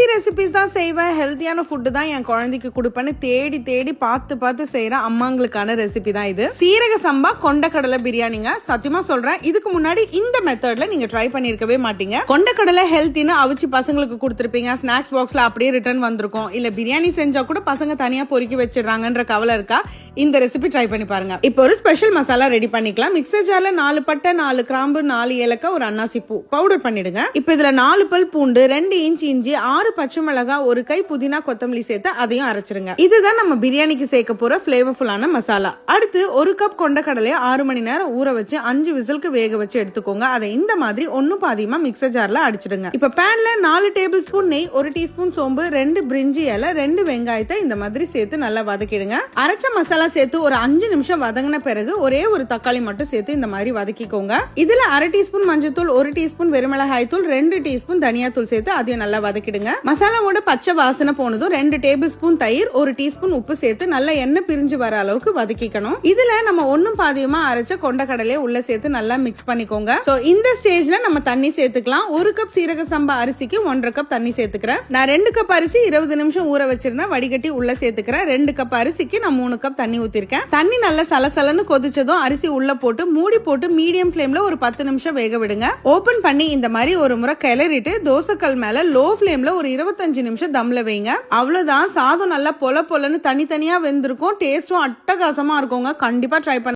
Easy recipes தான் செய்வேன், ஹெல்த்தியான ஃபுட்டு தான் என் குழந்தைக்கு கொடுப்பேன்னு தேடி தேடி பார்த்து செய்யற அம்மாங்களுக்கான ரெசிபி தான் இது. சீரக சம்பா கொண்டக்கடலை பிரியாணிங்க. சத்தியமா சொல்றேன், இதுக்கு முன்னாடி இந்த மெத்தட்ல நீங்க ட்ரை பண்ணிருக்கவே மாட்டீங்க. கொண்டக்கடலை ஹெல்த்தின்னு அவிச்சு பசங்களுக்கு கொடுத்துருப்பீங்க, ஸ்நாக்ஸ் பாக்ஸ்ல அப்படியே ரிட்டர்ன் வந்திருக்கும். இல்ல பிரியாணி செஞ்சா கூட பசங்க தனியா பொறுக்கி வச்சிடறாங்கன்ற கவலை இருக்கா? இந்த ரெசிபி ட்ரை பண்ணி பாருங்க. இப்போ ஒரு ஸ்பெஷல் மசாலா ரெடி பண்ணிக்கலாம். மிக்சர் ஜார்ல 4 பட்டை, 4 கிராம்பு, 4 ஏலக்காய், ஒரு அன்னாசி பூ பவுடர் பண்ணிடுங்க. இப்போ இதுல 4 பல் பூண்டு, 2 இன்ச் இஞ்சி, 6 பச்சை மிளகாய், 1 கை புதினா கொத்தமல்லி சேர்த்து அதையும் அரைச்சிருங்க. இதுதான் நம்ம பிரியாணிக்கு சேர்க்க போற ஃபிளேவர்ஃபுல்லான மசாலா. அடுத்து 1 கப் கொண்டக்கடலையை 6 மணி நேரம் ஊற வச்சு 5 விசிலுக்கு வேக வச்சு எடுத்துக்கோங்க. அதை இந்த மாதிரி ஒன்னு பாதியமா மிக்சர் ஜார்ல அடிச்சிடுங்க. இப்ப பேன்ல 4 டேபிள் ஸ்பூன் நெய், 1 டீஸ்பூன் சோம்பு, 2 பிரிஞ்சி இலை, 2 வெங்காயத்தை இந்த மாதிரி சேர்த்து நல்லா வதக்கிடுங்க. அரைச்ச மசாலா சேர்த்து ஒரு 5 நிமிஷம் வதங்கின பிறகு ஒரே ஒரு தக்காளி மட்டும் சேர்த்து இந்த மாதிரி வதக்கிக்கோங்க. இதுல 1/2 டீஸ்பூன் மஞ்சள் தூள், 1 டீஸ்பூன் வெறுமிளகாய் தூள், 2 டீஸ்பூன் தனியா தூள் சேர்த்து அதையும் நல்லா வதக்கிடுங்க. மசாலாவோட பச்சை வாசனை போனதும் 2 டேபிள் ஸ்பூன் தயிர், 1 டீஸ்பூன் உப்பு சேர்த்து நல்லா எண்ணெய் பிரிஞ்சு வர அளவுக்கு வதக்கிக்கணும். இதுல நம்ம ஒன்னும் பாதியமா அரைச்ச கொண்டக்கடலையை உள்ள சேர்த்து நல்லா மிக்ஸ் பண்ணிக்கோங்க. சோ இந்த ஸ்டேஜ்ல நம்ம தண்ணி சேர்த்துக்கலாம். 1 கப் சீரக சம்பா அரிசிக்கு 1/2 கப் தண்ணி சேர்த்துக்கிறேன். நான் 2 கப் அரிசி 20 நிமிஷம் ஊற வச்சிருந்தேன், வடிகட்டி உள்ள சேர்த்துக்கிறேன். 2 கப் அரிசிக்கு நான் 3 கப் தண்ணி ஊத்திருக்கேன். தண்ணி நல்லா சலசலன்னு கொதிச்சதும் அரிசி உள்ள போட்டு மூடி போட்டு மீடியம் ஃபிளேம்ல ஒரு 10 நிமிஷம் வேக விடுங்க. ஓபன் பண்ணி இந்த மாதிரி ஒரு முறை கிளறிட்டு தோசைக்கல் மேல லோ ஃபிளேம்ல ஒரு 25 நிமிஷம் தம்ல வைங்க. அவ்வளவுதான், சாதம் நல்லா பொல பொலன்னு தனித்தனியா வெந்திருக்கும். டேஸ்டும் அட்டகாசமா இருக்குங்க. கண்டிப்பா ட்ரை பண்ணி